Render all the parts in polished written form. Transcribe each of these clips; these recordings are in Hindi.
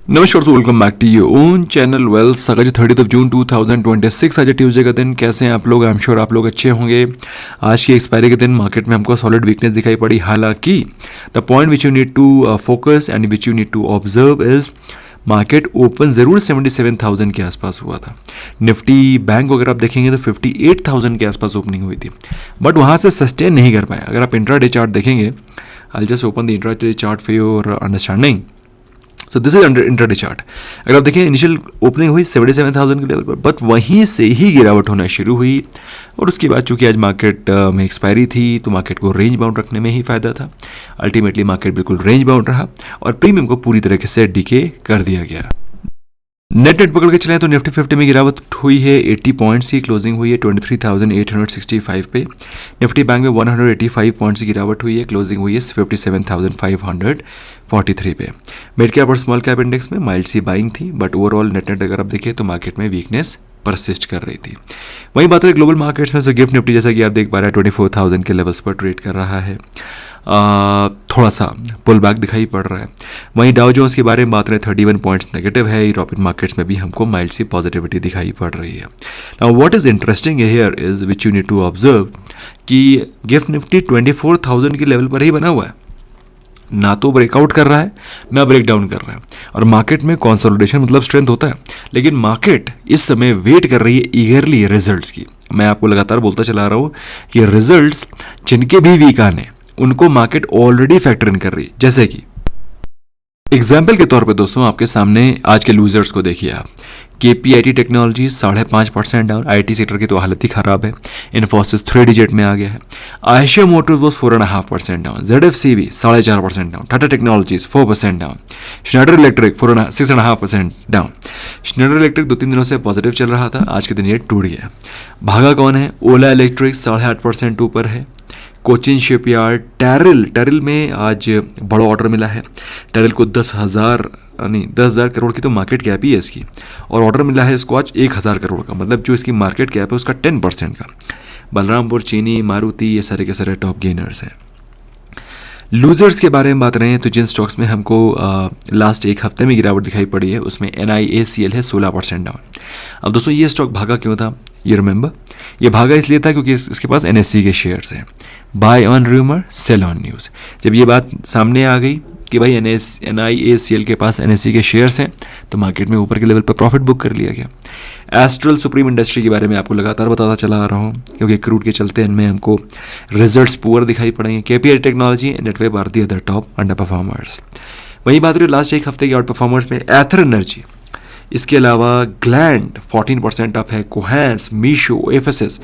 नमस्कार दोस्तों, welcome back to your own channel wealth. आज 30 जून 2026, आज ट्यूसडे का दिन। कैसे हैं आप लोग? आई एम श्योर आप लोग अच्छे होंगे। आज की एक्सपायरी के दिन मार्केट में हमको सॉलिड वीकनेस दिखाई पड़ी। हालांकि the point which you need to focus and which you need to observe is market open ज़रूर 77,000 के आसपास हुआ था। निफ्टी बैंक अगर आप देखेंगे तो 58,000 के आसपास ओपनिंग हुई थी, बट वहाँ से सस्टेन नहीं कर पाया। अगर आप इंट्राडे चार्ट देखेंगे, I just open the intraday chart for your understanding. So this is intraday chart. अगर आप देखें, इनिशियल ओपनिंग हुई 77,000 के लेवल पर, बट वहीं से ही गिरावट होना शुरू हुई। और उसके बाद चूंकि आज मार्केट में एक्सपायरी थी तो मार्केट को रेंज बाउंड रखने में ही फ़ायदा था। अल्टीमेटली मार्केट बिल्कुल रेंज बाउंड रहा और प्रीमियम को पूरी तरीके से डीके कर दिया गया। नेट पकड़ के चलें तो निफ्टी 50 में गिरावट हुई है 80 पॉइंट्स की, क्लोजिंग हुई है 23,865 पे। निफ्टी बैंक में 185 पॉइंट्स की गिरावट हुई है, क्लोजिंग हुई है 57,543 पे। मिड कैप और स्मॉल कैप इंडेक्स में माइल्ड सी बाइंग थी, बट ओवरऑल नेट अगर आप देखें तो मार्केट में वीकनेस परसिस्ट कर रही थी। वहीं बात रही ग्लोबल मार्केट्स में, तो गिफ्ट निफ्टी जैसा कि आप देख पा रहे हैं 24,000 के लेवल्स पर ट्रेड कर रहा है। थोड़ा सा पुल बैक दिखाई पड़ रहा है। वहीं डाउ जोन्स के बारे में बात रहे 31 पॉइंट्स नेगेटिव है। यूरोपियन मार्केट्स में भी हमको माइल्ड सी पॉजिटिविटी दिखाई पड़ रही है। Now what is interesting here is which you need to observe कि गिफ्ट निफ्टी 24,000 के लेवल पर ही बना हुआ है, ना तो ब्रेकआउट कर रहा है ना ब्रेक डाउन कर रहा है। और मार्केट में कंसोलिडेशन मतलब स्ट्रेंथ होता है, लेकिन मार्केट इस समय वेट कर रही है ईगरली रिजल्ट्स की। मैं आपको लगातार बोलता चला रहा हूँ कि रिजल्ट्स जिनके भी वीक आने उनको मार्केट ऑलरेडी फैक्टर इन कर रही है। जैसे कि एग्जाम्पल के तौर पे दोस्तों, आपके सामने आज के लूजर्स को देखिए आप। KPIT technology 5.5% down. IT sector की तो हालत ही खराब है। इन्फोसिस 3 डिजिट में आ गया है। Ayesha Motors was 4.5% down. ZFCV 4.5% down. Tata technologies 4% down. Schneider electric 6.5% down. Schneider electric 2-3 दिनों से पॉजिटिव चल रहा था, आज के दिन ये टूट गया। भागा कौन है? ओला इलेक्ट्रिक 8.5% ऊपर है। कोचिन शिपयार्ड, टैरिल में आज बड़ा ऑर्डर मिला है। टैरिल को 10,000 करोड़ की तो मार्केट कैप ही है इसकी, और ऑर्डर मिला है इसको आज 1,000 करोड़ का, मतलब जो इसकी मार्केट कैप है उसका 10% का। बलरामपुर, चीनी, मारुति, ये सारे के सारे टॉप गेनर्स हैं। लूजर्स के बारे में बात रहे हैं तो जिन स्टॉक्स में हमको लास्ट एक हफ्ते में गिरावट दिखाई पड़ी है उसमें NIACL है 16% डाउन। अब दोस्तों ये स्टॉक भागा क्यों था? ये रिमेंबर, ये भागा इसलिए था क्योंकि इसके पास NSE के शेयर्स हैं। Buy on rumour, sell on news. जब ये बात सामने आ गई कि भाई NIACL के पास NSE के शेयर्स हैं तो मार्केट में ऊपर के लेवल पर प्रॉफिट बुक कर लिया गया। एस्ट्रल सुप्रीम इंडस्ट्री के बारे में आपको लगातार बताता चला आ रहा हूँ क्योंकि क्रूड के चलते इनमें हमको रिजल्ट्स पुअर दिखाई पड़ेंगे। KPIT technology, Netweb are the other top underperformers. वहीं बात रही लास्ट एक हफ्ते के आउट परफॉर्मर्स में, एथर एनर्जी, इसके अलावा ग्लैंड 14% अप है। कोहेंस, Meesho, FSS।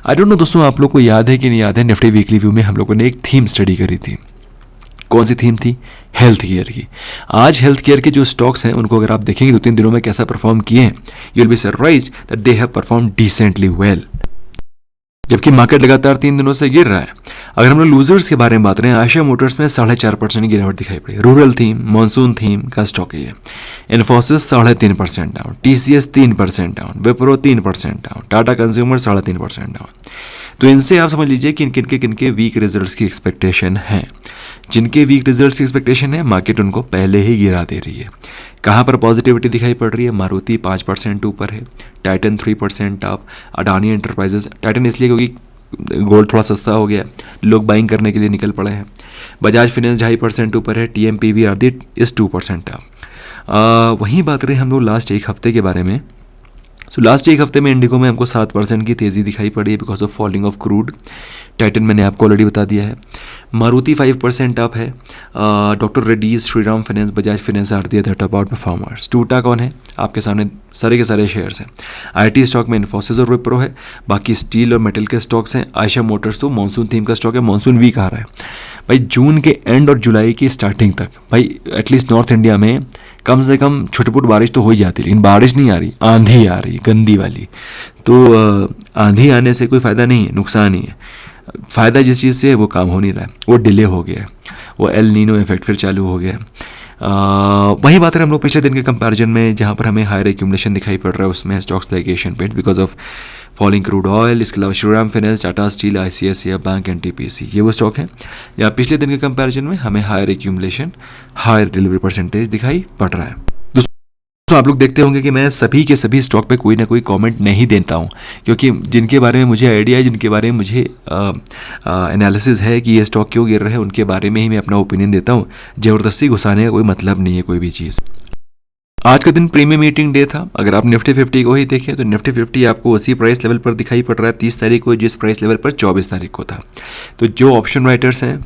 I don't know दोस्तों आप लोग को याद है कि नहीं याद है, निफ्टी वीकली व्यू में हम लोगों ने एक थीम स्टडी करी थी। कौन सी थीम थी? हेल्थ केयर की। आज हेल्थ केयर के जो स्टॉक्स हैं उनको अगर आप देखेंगे 2-3 दिनों में कैसा परफॉर्म किए हैं, you will be surprised that they have perform decently well, जबकि मार्केट लगातार 3 दिनों से गिर रहा है। अगर हम लोग लूजर्स के बारे में बात करें, आयशा मोटर्स में 4.5% की गिरावट दिखाई पड़ी। रूरल थीम, मानसून थीम का स्टॉक है ये। Infosys 3.5% down. TCS 3% down. Wipro 3% down. Tata consumer 3.5% down. तो इनसे आप समझ लीजिए कि किनके वीक रिजल्ट्स की एक्सपेक्टेशन है। जिनके वीक रिजल्ट्स की एक्सपेक्टेशन है, मार्केट उनको पहले ही गिरा दे रही है। कहाँ पर पॉजिटिविटी दिखाई पड़ रही है? मारुति 5% ऊपर है। Titan 3% up. Adani enterprises, Titan इसलिए क्योंकि गोल्ड थोड़ा सस्ता हो गया, लोग बाइंग करने के लिए निकल पड़े हैं। बजाज फाइनेंस 2.5% ऊपर है। TMPV आरती इस 2% अप। वहीं बात रही हम लोग लास्ट एक हफ्ते के बारे में। लास्ट एक हफ्ते में इंडिगो में हमको 7% की तेज़ी दिखाई पड़ी है because of falling of crude. Titan मैंने आपको ऑलरेडी बता दिया है। मारुति 5% अप है। Doctor Reddy's, Shriram finance, Bajaj finance are the other top outperformers. टूटा कौन है? आपके सामने सारे के सारे शेयर्स हैं। IT स्टॉक में इन्फोसिस और विप्रो है। बाकी स्टील और मेटल के स्टॉक्स हैं। आयशा मोटर्स तो मानसून थीम का स्टॉक है, मानसून वीक आ रहा है भाई। जून के एंड और जुलाई की स्टार्टिंग तक भाई एटलीस्ट नॉर्थ इंडिया में कम से कम छुटपुट बारिश तो हो ही जाती है, लेकिन बारिश नहीं आ रही, आंधी आ रही गंदी वाली। तो आंधी आने से कोई फ़ायदा नहीं है, नुकसान ही है। फ़ायदा जिस चीज़ से है वो काम हो नहीं रहा है, वो डिले हो गया है, वो एल नीनो इफेक्ट फिर चालू हो गया है। वही बात है हम लोग पिछले दिन के कंपैरिजन में, जहाँ पर हमें हायर एक्यूमुलेशन दिखाई पड़ रहा है उसमें stocks like Asian paint because of falling crude oil. इसके अलावा Shriram finance, Tata steel, ICICI bank, NTPC, ये वो स्टॉक हैं यहाँ पिछले दिन के कंपैरिजन में हमें higher accumulation, higher delivery percentage दिखाई पड़ रहा है। तो आप लोग देखते होंगे कि मैं सभी के सभी स्टॉक पे कोई ना कोई कमेंट नहीं देता हूँ, क्योंकि जिनके बारे में मुझे आइडिया है, जिनके बारे में मुझे एनालिसिस है कि ये स्टॉक क्यों गिर रहे हैं, उनके बारे में ही मैं अपना ओपिनियन देता हूँ। ज़बरदस्ती घुसाने का कोई मतलब नहीं है कोई भी चीज़। आज का दिन प्रीमियम मीटिंग डे था। अगर आप निफ्टी 50 को ही देखें तो निफ्टी 50 आपको उसी प्राइस लेवल पर दिखाई पड़ रहा है 30 तारीख को, जिस प्राइस लेवल पर 24 तारीख को था। तो जो ऑप्शन राइटर्स हैं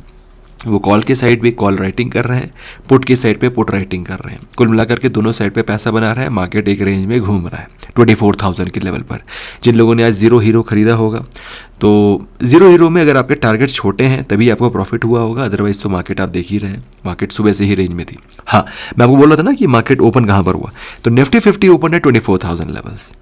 वो कॉल के साइड पे कॉल राइटिंग कर रहे हैं, पुट के साइड पे पुट राइटिंग कर रहे हैं। कुल मिलाकर के दोनों साइड पे पैसा बना रहा है। मार्केट एक रेंज में घूम रहा है 24,000 के लेवल पर। जिन लोगों ने आज जीरो हीरो खरीदा होगा, तो जीरो हीरो में अगर आपके टारगेट्स छोटे हैं तभी आपको प्रॉफिट हुआ होगा, अदरवाइज तो मार्केट आप देख ही रहे हैं, मार्केट सुबह से ही रेंज में थी। हाँ, मैं आपको बोल रहा था ना कि मार्केट ओपन कहाँ पर हुआ, तो निफ्टी 50 ओपन है 24,000 लेवल्स,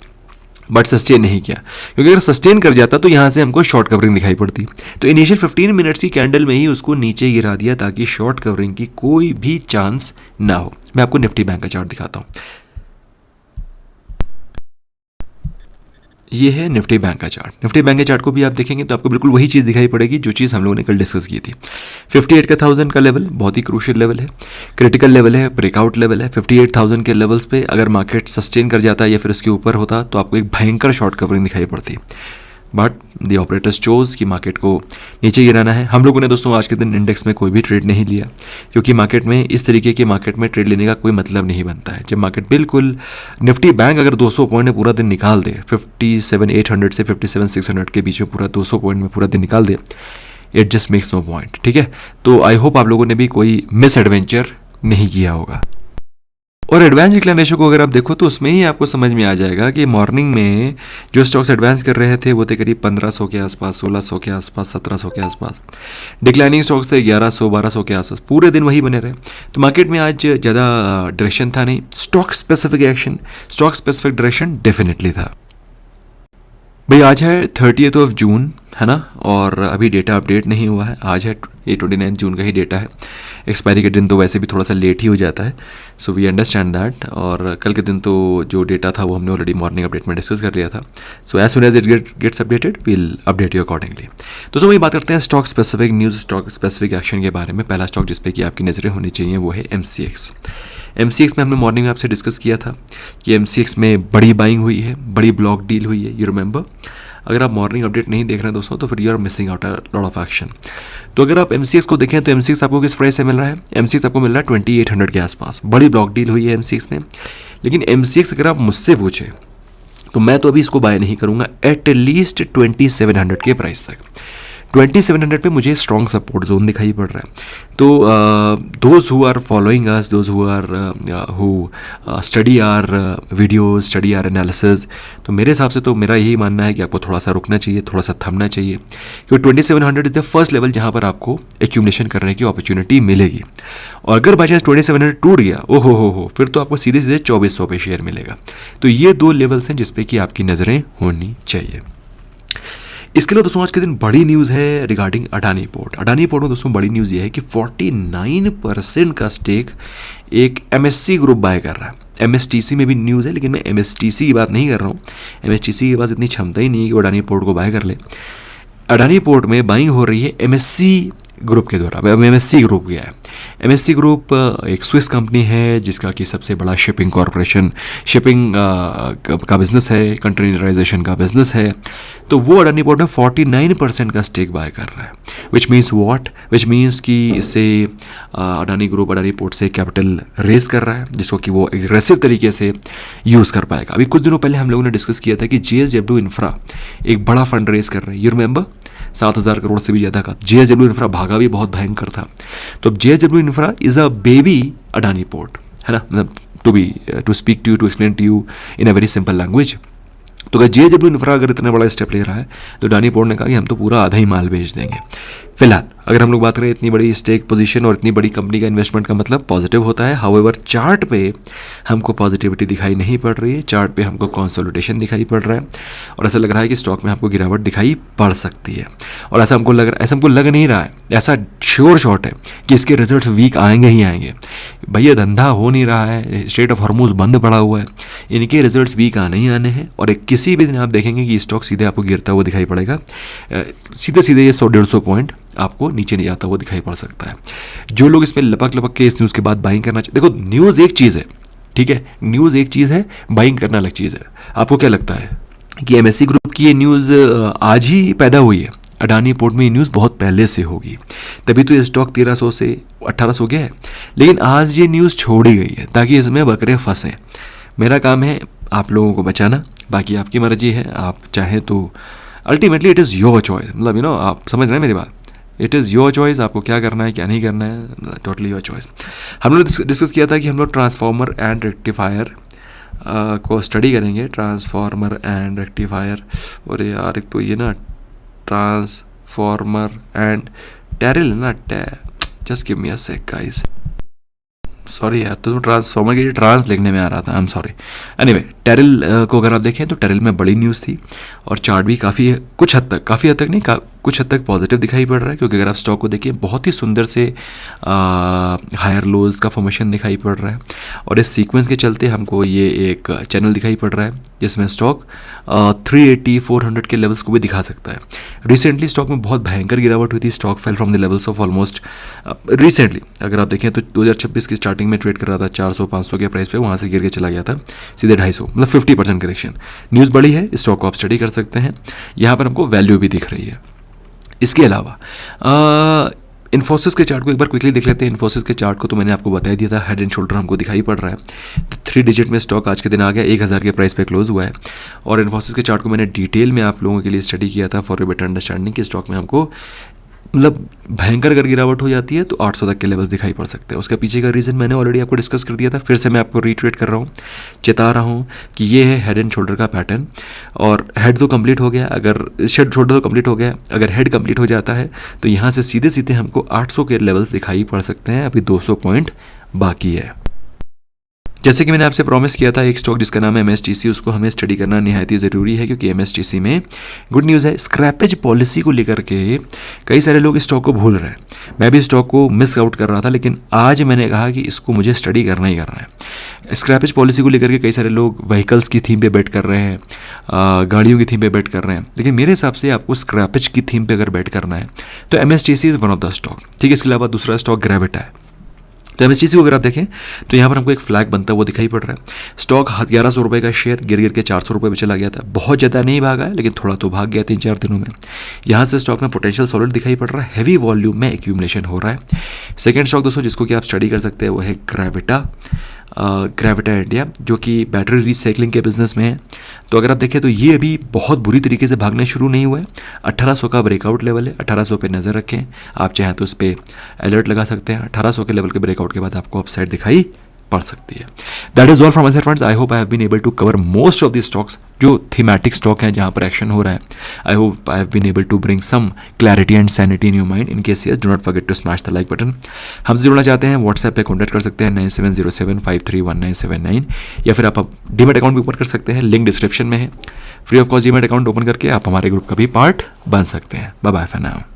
बट सस्टेन नहीं किया, क्योंकि अगर सस्टेन कर जाता तो यहाँ से हमको शॉर्ट कवरिंग दिखाई पड़ती। तो इनिशियल 15 मिनट्स की कैंडल में ही उसको नीचे गिरा दिया ताकि शॉर्ट कवरिंग की कोई भी चांस ना हो। मैं आपको निफ्टी बैंक का चार्ट दिखाता हूँ। ये है निफ्टी बैंक का चार्ट। निफ्टी बैंक के चार्ट को भी आप देखेंगे तो आपको बिल्कुल वही चीज़ दिखाई पड़ेगी जो चीज़ हम लोगों ने कल डिस्कस की थी। 58,000 का लेवल बहुत ही क्रूशियल लेवल है, क्रिटिकल लेवल है, ब्रेकआउट लेवल है। 58,000 के लेवल्स पे अगर मार्केट सस्टेन कर जाता या फिर उसके ऊपर होता तो आपको एक भयंकर शॉर्ट कवरिंग दिखाई पड़ती, बट द ऑपरेटर्स चोज कि मार्केट को नीचे गिराना है। हम लोगों ने दोस्तों आज के दिन इंडेक्स में कोई भी ट्रेड नहीं लिया, क्योंकि मार्केट में इस तरीके के मार्केट में ट्रेड लेने का कोई मतलब नहीं बनता है। जब मार्केट बिल्कुल निफ्टी बैंक अगर 200 पॉइंट में पूरा दिन निकाल दे, 57,800 से 57,600 के बीच में पूरा 200 पॉइंट में पूरा दिन निकाल दे, it just makes no point. ठीक है, तो आई होप आप लोगों ने भी कोई मिस एडवेंचर नहीं किया होगा। और एडवांस डिक्लाइन रेशो को अगर आप देखो तो उसमें ही आपको समझ में आ जाएगा कि मॉर्निंग में जो स्टॉक्स एडवांस कर रहे थे वो थे करीब 1500 के आसपास, 1600 के आसपास, 1700 के आसपास। डिक्लाइनिंग स्टॉक्स थे 1100, 1200 के आसपास, पूरे दिन वही बने रहे। तो मार्केट में आज ज़्यादा डायरेक्शन था नहीं, stock specific action, stock specific direction definitely था। भाई आज है 30 जून, है ना, और अभी डेटा अपडेट नहीं हुआ है। आज है 29 जून का ही डेटा है। एक्सपायरी के दिन तो वैसे भी थोड़ा सा लेट ही हो जाता है, सो वी अंडरस्टैंड दैट। और कल के दिन तो जो डेटा था वो हमने ऑलरेडी मॉर्निंग अपडेट में डिस्कस कर लिया था। So as soon as it gets updated will update you accordingly. तो सो वही बात करते हैं stock specific news, stock specific action के बारे में। पहला स्टॉक जिस पे कि आपकी नज़रें होनी चाहिए वो है MCX। MCX में हमने मॉर्निंग में आपसे डिस्कस किया था कि MCX में बड़ी बाइंग हुई है, बड़ी ब्लॉक डील हुई है, यू रिमेंबर। अगर आप मॉर्निंग अपडेट नहीं देख रहे हैं दोस्तों तो फिर you are missing out a lot of action. तो अगर आप MCX को देखें तो MCX आपको किस प्राइस से मिल रहा है? MCX आपको मिल रहा है 2800 के आसपास। बड़ी ब्लॉक डील हुई है MCX में, लेकिन MCX अगर आप मुझसे पूछे तो मैं तो अभी इसको बाय नहीं करूँगा एटलीस्ट 2700 के प्राइस तक। 2700 पे मुझे स्ट्रॉन्ग सपोर्ट जोन दिखाई पड़ रहा है। तो those who are following us, those who are who study our videos, study our analysis, तो मेरे हिसाब से तो मेरा यही मानना है कि आपको थोड़ा सा रुकना चाहिए, थोड़ा सा थमना चाहिए, क्योंकि 2700 इज़ द फर्स्ट लेवल जहाँ पर आपको एक्यूमुलेशन करने की अपॉर्चुनिटी मिलेगी। और अगर बाई चांस 2700 टूट गया, ओहो हो, फिर तो आपको सीधे सीधे 2400 पे शेयर मिलेगा। तो ये दो लेवल्स हैं जिसपे कि आपकी नज़रें होनी चाहिए। इसके लिए दोस्तों आज के दिन बड़ी न्यूज़ है regarding Adani port. Adani port में दोस्तों बड़ी न्यूज़ ये है कि 49% का स्टेक एक MSC ग्रुप बाय कर रहा है। MSTC में भी न्यूज़ है, लेकिन मैं MSTC की बात नहीं कर रहा हूँ। MSTC के पास इतनी क्षमता ही नहीं है कि वो अडानी पोर्ट को बाय कर ले। अडानी पोर्ट में बाइंग हो रही है MSC ग्रुप के द्वारा। MSC ग्रुप क्या है? MSC ग्रुप एक स्विस कंपनी है जिसका कि सबसे बड़ा शिपिंग कॉरपोरेशन, शिपिंग का बिजनेस है, कंटेनराइजेशन का बिजनेस है। तो वो अडानी पोर्ट में 49% का स्टेक बाय कर रहा है। Which means what? Which means कि इससे अडानी ग्रुप अडानी पोर्ट से कैपिटल रेज कर रहा है, जिसको कि वो एग्रेसिव तरीके से यूज़ कर पाएगा। अभी कुछ दिनों पहले हम लोगों ने डिस्कस किया था कि JSW इंफ्रा एक बड़ा फंड रेज कर रहा है, यू रिमेंबर, 7,000 करोड़ से भी ज़्यादा का। JSW इंफ्रा भागा भी बहुत भयंकर था। तो अब JSW infra is a baby Adani port, है ना, मतलब to speak to you, to explain to you in a very simple language. तो अगर JSW इंफ्रा अगर इतना बड़ा स्टेप ले रहा है तो अडानी पोर्ट ने कहा कि हम तो पूरा आधा ही माल बेच देंगे। फिलहाल अगर हम लोग बात करें इतनी बड़ी स्टेक पोजीशन और इतनी बड़ी कंपनी का इन्वेस्टमेंट का मतलब पॉजिटिव होता है। हाउएवर चार्ट पे हमको पॉजिटिविटी दिखाई नहीं पड़ रही है, चार्ट पे हमको कंसोलिडेशन दिखाई पड़ रहा है और ऐसा लग रहा है कि स्टॉक में आपको गिरावट दिखाई पड़ सकती है। और ऐसा हमको लग नहीं रहा है, ऐसा श्योर शॉट है कि इसके रिजल्ट वीक आएंगे ही आएंगे। भैया धंधा हो नहीं रहा है, स्ट्रेट ऑफ हॉर्मूज बंद पड़ा हुआ है, इनके रिजल्ट्स वीक आने ही आने हैं। और एक किसी भी दिन आप देखेंगे कि स्टॉक सीधे आपको गिरता हुआ दिखाई पड़ेगा, सीधे सीधे ये 100-150 पॉइंट आपको नीचे नहीं आता हुआ दिखाई पड़ सकता है। जो लोग इसमें लपक के इस न्यूज़ के बाद बाइंग करना चाहिए, देखो न्यूज़ एक चीज़ है, ठीक है, न्यूज़ एक चीज़ है, बाइंग करना अलग चीज़ है। आपको क्या लगता है कि एमएससी ग्रुप की ये न्यूज़ आज ही पैदा हुई है? अडानी पोर्ट में ये न्यूज़ बहुत पहले से होगी, तभी तो ये स्टॉक 1300 से 1800 गया है। लेकिन आज ये न्यूज़ छोड़ी गई है ताकि इसमें बकरे फंसें। मेरा काम है आप लोगों को बचाना, बाकी आपकी मर्जी है। आप चाहें तो ultimately it is your choice, मतलब आप समझ रहे हैं मेरी बात। इट इज़ योर चॉइस, आपको क्या करना है क्या नहीं करना है, टोटली योर चॉइस। हम लोग डिस्कस किया था कि हम लोग ट्रांसफार्मर एंड रेक्टिफायर को स्टडी करेंगे। ट्रांसफार्मर एंड रेक्टिफायर, और यार एक तो ये ना ट्रांसफार्मर एंड टेरिल ना, जस्ट गिव मी अ सेक गाइस, सॉरी यार, तो ट्रांसफार्मर के ट्रांस लिखने में आ रहा था, आई एम सॉरी। एनीवे, टेरिल को अगर आप देखें तो टेरिल में बड़ी न्यूज़ थी और चार्ट भी काफ़ी कुछ हद तक, काफ़ी हद तक नहीं, कुछ हद तक पॉजिटिव दिखाई पड़ रहा है, क्योंकि अगर आप स्टॉक को देखिए बहुत ही सुंदर से हायर लोज का फॉर्मेशन दिखाई पड़ रहा है। और इस सीक्वेंस के चलते हमको ये एक चैनल दिखाई पड़ रहा है जिसमें स्टॉक 380 400 के लेवल्स को भी दिखा सकता है। रिसेंटली स्टॉक में बहुत भयंकर गिरावट हुई थी, stock fell from the levels of almost recently अगर आप देखें तो 2026 की स्टार्टिंग में ट्रेड कर रहा था 400-500 के प्राइस पे, वहाँ से गिर के चला गया था सीधे 250, मतलब 50% करेक्शन। न्यूज़ बड़ी है, स्टॉक को आप स्टडी कर सकते हैं, यहाँ पर हमको वैल्यू भी दिख रही है। इसके अलावा इन्फोसिस के चार्ट को एक बार क्विकली देख लेते हैं। इन्फोसिस के चार्ट को तो मैंने आपको बता दिया था, हेड एंड शोल्डर हमको दिखाई पड़ रहा है। तो 3 डिजिट में स्टॉक आज के दिन आ गया, 1000 के प्राइस पे क्लोज हुआ है। और इन्फोसिस के चार्ट को मैंने डिटेल में आप लोगों के लिए स्टडी किया था फॉर ए बेटर अंडरस्टैंडिंग कि स्टॉक में हमको मतलब भयंकर अगर गिरावट हो जाती है तो 800 तक के लेवल्स दिखाई पड़ सकते हैं। उसका पीछे का रीज़न मैंने ऑलरेडी आपको डिस्कस कर दिया था, फिर से मैं आपको रीट्रेट कर रहा हूँ, चेता रहा हूँ कि ये है हेड एंड शोल्डर का पैटर्न। और हेड तो कंप्लीट हो गया, अगर शोल्डर तो कंप्लीट हो गया, अगर हेड कंप्लीट हो जाता है तो यहाँ से सीधे सीधे हमको 800 के लेवल्स दिखाई पड़ सकते हैं। अभी 200 पॉइंट बाकी है। जैसे कि मैंने आपसे प्रॉमिस किया था, एक स्टॉक जिसका नाम है MSTC, उसको हमें स्टडी करना निहायत ही ज़रूरी है, क्योंकि MSTC में गुड न्यूज़ है। स्क्रैपेज पॉलिसी को लेकर के कई सारे लोग इस स्टॉक को भूल रहे हैं। मैं भी स्टॉक को मिस आउट कर रहा था, लेकिन आज मैंने कहा कि इसको मुझे स्टडी करना ही करना है। स्क्रैपेज पॉलिसी को लेकर के कई सारे लोग व्हीकल्स की थीम पे बेट कर रहे हैं, गाड़ियों की थीम पे बेट कर रहे हैं, लेकिन मेरे हिसाब से आपको स्क्रैपेज की थीम पे अगर बेट करना है तो MSTC is one of the stock. ठीक है, इसके अलावा दूसरा स्टॉक ग्रेविटा है। तो MSTC को अगर आप देखें तो यहाँ पर हमको एक फ्लैग बनता हुआ दिखाई पड़ रहा है। स्टॉक 1100 रुपये का शेयर गिर के 400 रुपये पे चला गया था, बहुत ज़्यादा नहीं भागा है, लेकिन थोड़ा तो भाग गया 3-4 दिनों में। यहाँ से स्टॉक में पोटेंशियल सॉलिड दिखाई पड़ रहा है, हैवी वॉल्यूम में एक्यूमुलेशन हो रहा है। सेकेंड स्टॉक दोस्तों जिसको कि आप स्टडी कर सकते हैं वो है ग्रेविटा इंडिया, जो कि बैटरी रिसाइकलिंग के बिजनेस में है। तो अगर आप देखें तो ये अभी बहुत बुरी तरीके से भागना शुरू नहीं हुआ है। 1800 का ब्रेकआउट लेवल है, 1800 पे नज़र रखें। आप चाहें तो उस पर अलर्ट लगा सकते हैं। 1800 के लेवल के ब्रेकआउट के बाद आपको अपसाइड दिखाई पड़ सकती है। That is all from my side friends. I hope I have been able to cover most of the stocks जो थीमेटिक स्टॉक हैं जहां पर एक्शन हो रहा है। I hope I have been able to bring some clarity and sanity in your mind. In case yes, do not forget to smash the like button. हमसे जुड़ना चाहते हैं व्हाट्सएप पे कॉन्टैक्ट कर सकते हैं 9707531979, या फिर आप डीमैट अकाउंट भी ओपन कर सकते हैं, लिंक डिस्क्रिप्शन में है। Free of cost demat account open करके आप हमारे ग्रुप का भी पार्ट बन सकते हैं। Bye bye for now.